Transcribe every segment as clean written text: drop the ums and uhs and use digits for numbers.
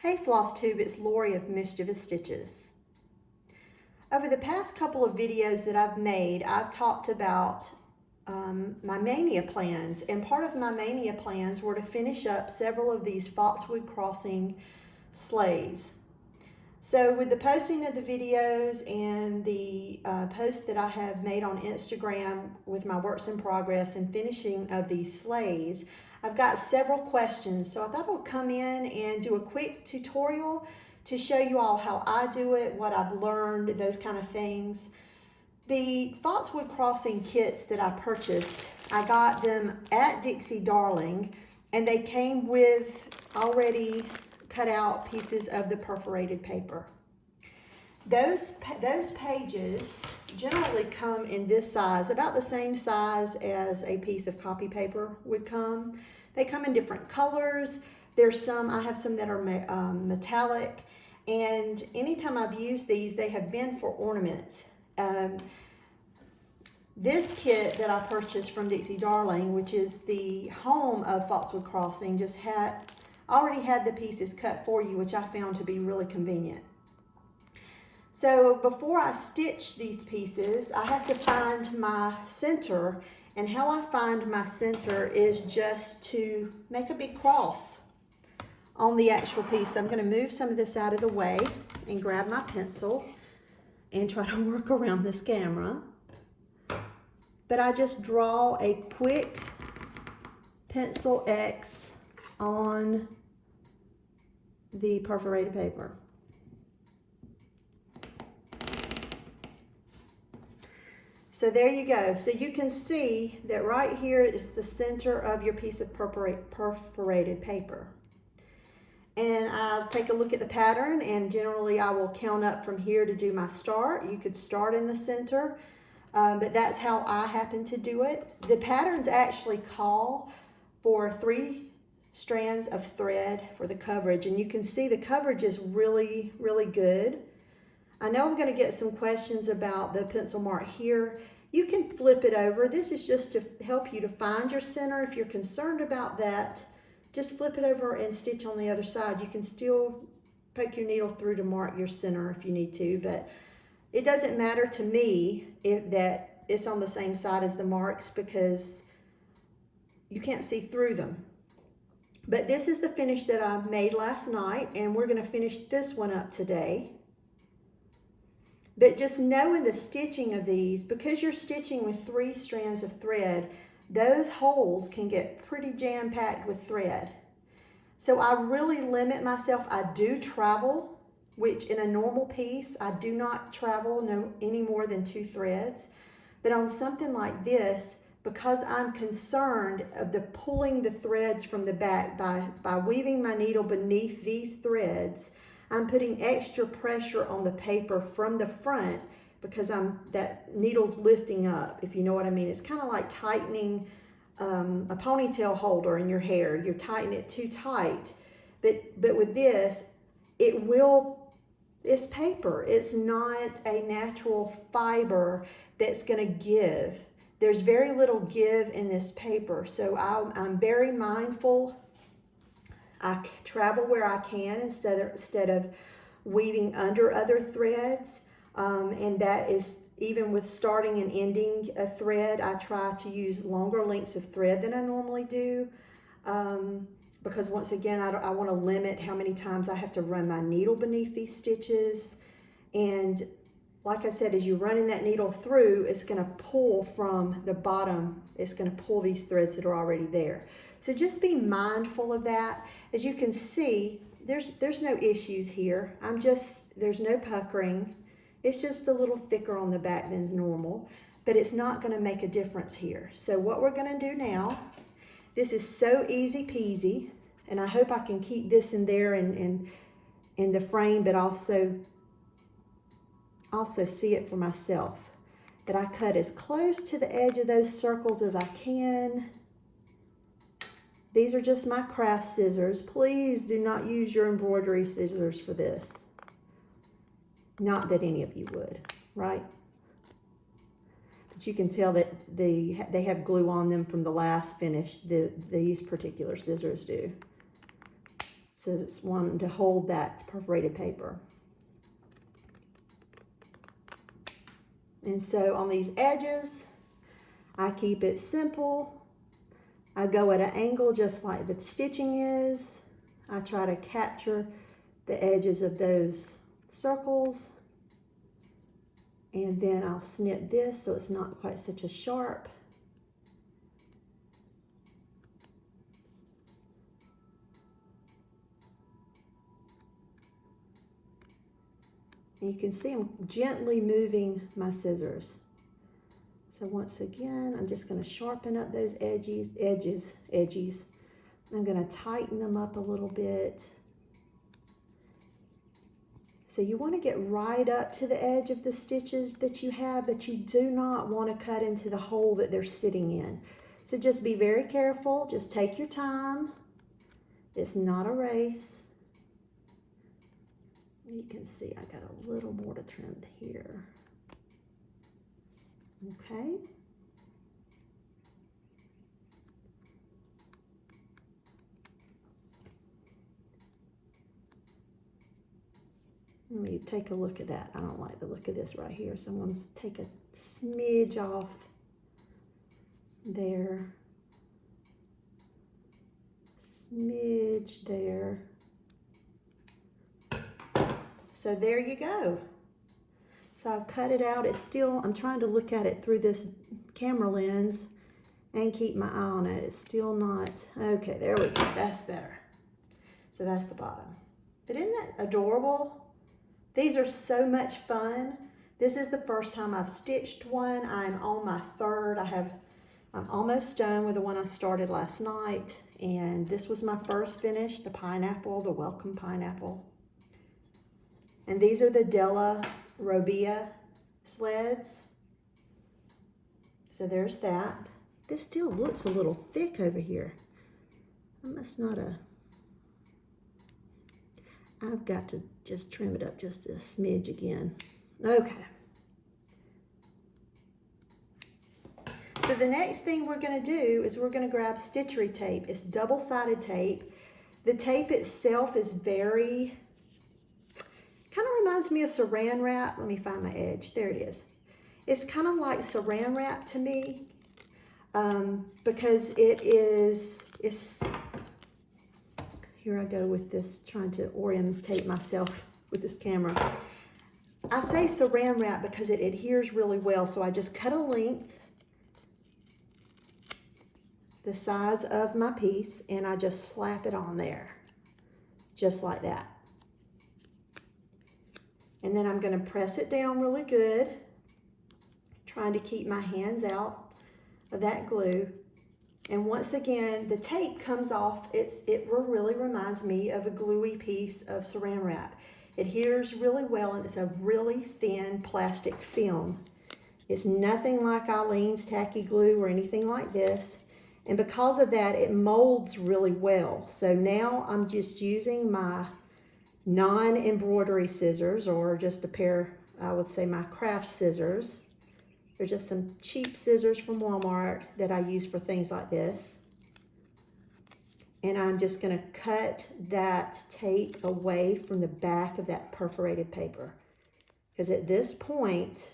Hey Flosstube, it's Lori of Mischievous Stitches. Over the past couple of videos that I've made, I've talked about my mania plans, and part of my mania plans were to finish up several of these Foxwood crossing sleds. So with the posting of the videos and the posts that I have made on Instagram with my works in progress and finishing of these sleds, I've got several questions. So I thought I would come in and do a quick tutorial to show you all how I do it, what I've learned, those kind of things. The Foxwood crossing kits that I purchased, I got them at Dixie Darling, and they came with already cut out pieces of the perforated paper. Those pages generally come in this size, about the same size as a piece of copy paper would come. They come in different colors. I have some that are metallic, and anytime I've used these, they have been for ornaments. This kit that I purchased from Dixie Darling, which is the home of Foxwood Crossing, already had the pieces cut for you, which I found to be really convenient. So before I stitch these pieces, I have to find my center, and how I find my center is just to make a big cross on the actual piece. I'm going to move some of this out of the way and grab my pencil and try to work around this camera. But I just draw a quick pencil X on the perforated paper. So there you go. So you can see that right here is the center of your piece of perforated paper. And I'll take a look at the pattern, and generally I will count up from here to do my start. You could start in the center, but that's how I happen to do it. The patterns actually call for 3 strands of thread for the coverage, and you can see the coverage is really, really good. I know I'm going to get some questions about the pencil mark here. You can flip it over. This is just to help you to find your center. If you're concerned about that, just flip it over and stitch on the other side. You can still poke your needle through to mark your center if you need to, but it doesn't matter to me that it's on the same side as the marks, because you can't see through them. But this is the finish that I made last night, and we're going to finish this one up today. But just knowing the stitching of these, because you're stitching with 3 strands of thread, those holes can get pretty jam-packed with thread. So I really limit myself. I do travel, which in a normal piece, I do not travel any more than 2 threads. But on something like this, because I'm concerned of pulling the threads from the back by weaving my needle beneath these threads, I'm putting extra pressure on the paper from the front, because that needle's lifting up, if you know what I mean. It's kind of like tightening a ponytail holder in your hair. You're tightening it too tight. But with this, it's paper. It's not a natural fiber that's going to give. There's very little give in this paper. So I'm very mindful. I travel where I can instead of weaving under other threads, and that is even with starting and ending a thread. I try to use longer lengths of thread than I normally do, because once again, I want to limit how many times I have to run my needle beneath these stitches. And like I said, as you're running that needle through, it's going to pull from the bottom. It's going to pull these threads that are already there. So just be mindful of that. As you can see, there's no issues here. There's no puckering. It's just a little thicker on the back than normal, but it's not going to make a difference here. So what we're going to do now, this is so easy peasy, and I hope I can keep this in there in the frame, but also see it for myself, that I cut as close to the edge of those circles as I can. These are just my craft scissors. Please do not use your embroidery scissors for this. Not that any of you would, right? But you can tell that they have glue on them from the last finish. These particular scissors do. So it's one to hold that perforated paper. And so on these edges, I keep it simple. I go at an angle just like the stitching is. I try to capture the edges of those circles. And then I'll snip this so it's not quite such a sharp. And you can see I'm gently moving my scissors. So once again, I'm just going to sharpen up those edges. I'm going to tighten them up a little bit. So you want to get right up to the edge of the stitches that you have, but you do not want to cut into the hole that they're sitting in. So just be very careful. Just take your time. It's not a race. You can see I got a little more to trim here. Okay. Let me take a look at that. I don't like the look of this right here, so I'm going to take a smidge off there. Smidge there. So there you go. So I've cut it out. It's still, I'm trying to look at it through this camera lens and keep my eye on it. It's still not, okay, there we go. That's better. So that's the bottom. But isn't that adorable? These are so much fun. This is the first time I've stitched one. I'm on my third. I'm almost done with the one I started last night. And this was my first finish, the pineapple, the welcome pineapple. And these are the Della Robbia sleds. So there's that. This still looks a little thick over here. I must not have. I've got to just trim it up just a smidge again. Okay. So the next thing we're going to do is we're going to grab stitchery tape. It's double-sided tape. The tape itself is very, kind of reminds me of saran wrap. Let me find my edge. There it is. It's kind of like saran wrap to me because it's, here I go with this, trying to orientate myself with this camera. I say saran wrap because it adheres really well, so I just cut a length the size of my piece and I just slap it on there, just like that. And then I'm going to press it down really good, trying to keep my hands out of that glue. And once again, the tape comes off. It really reminds me of a gluey piece of saran wrap. It adheres really well, and it's a really thin plastic film. It's nothing like Eileen's tacky glue or anything like this. And because of that, it molds really well. So now I'm just using my non-embroidery scissors, or just a pair, I would say my craft scissors. They're just some cheap scissors from Walmart that I use for things like this. And I'm just going to cut that tape away from the back of that perforated paper. Because at this point,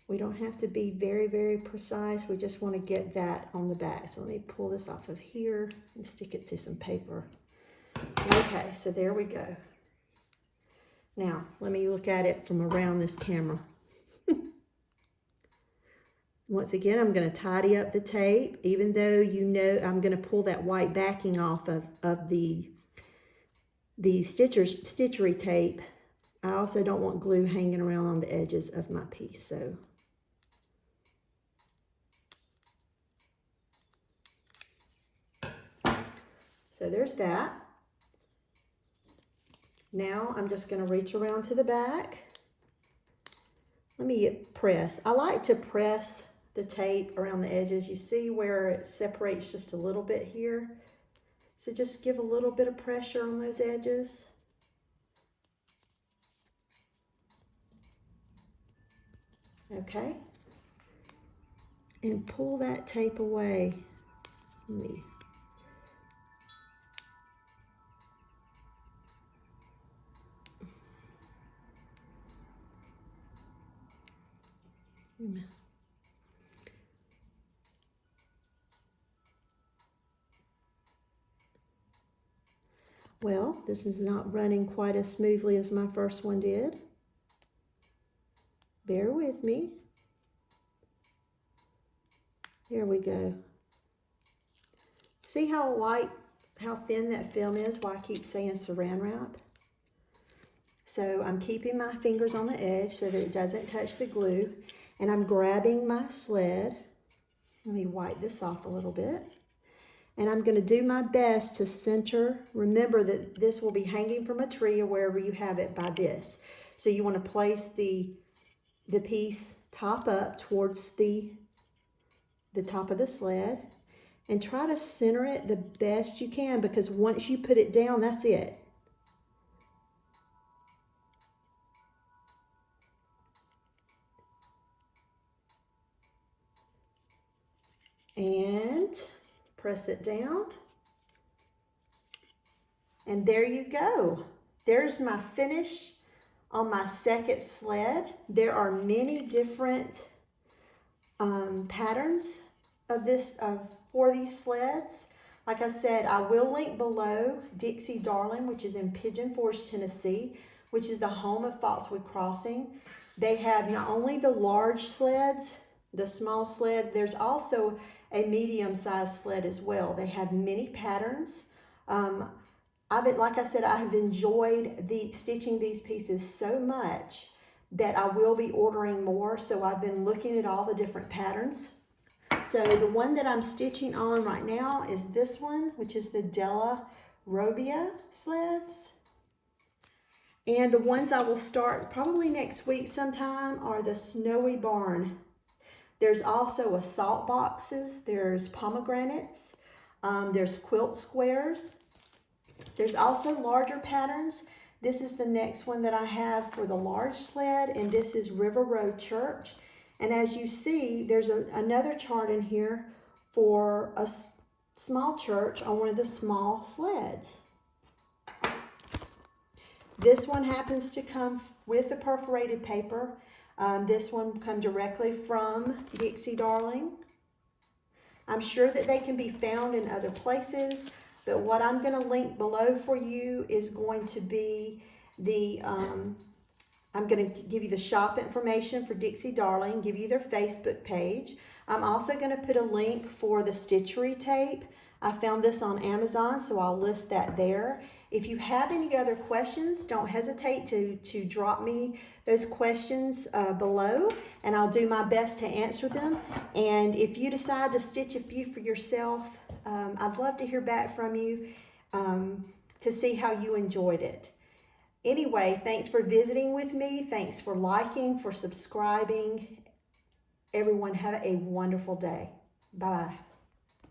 we don't have to be very, very precise. We just want to get that on the back. So let me pull this off of here and stick it to some paper. Okay, so there we go. Now, let me look at it from around this camera. Once again, I'm going to tidy up the tape, even though you know I'm going to pull that white backing off of the stitchery tape. I also don't want glue hanging around on the edges of my piece, so there's that. Now I'm just going to reach around to the back. Let me press. I like to press the tape around the edges. You see where it separates just a little bit here? So just give a little bit of pressure on those edges. Okay. and pull that tape away. Let me. Well, this is not running quite as smoothly as my first one did. Bear with me. There we go. See how light, how thin that film is, why I keep saying saran wrap? So I'm keeping my fingers on the edge so that it doesn't touch the glue. And I'm grabbing my sled. Let me wipe this off a little bit. And I'm going to do my best to center. Remember that this will be hanging from a tree or wherever you have it by this. So you want to place the piece top up towards the top of the sled. And try to center it the best you can, because once you put it down, that's it. And press it down. And there you go. There's my finish on my second sled. There are many different patterns for these sleds. Like I said, I will link below Dixie Darling, which is in Pigeon Forge, Tennessee, which is the home of Foxwood Crossing. They have not only the large sleds, the small sled, there's also a medium-sized sled as well. They have many patterns. Like I said, I have enjoyed stitching these pieces so much that I will be ordering more. So I've been looking at all the different patterns. So the one that I'm stitching on right now is this one, which is the Della Robbia sleds. And the ones I will start probably next week sometime are the Snowy Barn. There's also assault boxes, there's pomegranates, there's quilt squares. There's also larger patterns. This is the next one that I have for the large sled, and this is River Road Church. And as you see, there's another chart in here for a small church on one of the small sleds. This one happens to come with the perforated paper. This one come directly from Dixie Darling. I'm sure that they can be found in other places, but what I'm going to link below for you is going to be I'm going to give you the shop information for Dixie Darling, give you their Facebook page. I'm also going to put a link for the stitchery tape. I found this on Amazon, so I'll list that there. If you have any other questions, don't hesitate to drop me those questions below, and I'll do my best to answer them. And if you decide to stitch a few for yourself, I'd love to hear back from you to see how you enjoyed it. Anyway, thanks for visiting with me. Thanks for liking, for subscribing. Everyone have a wonderful day. Bye-bye.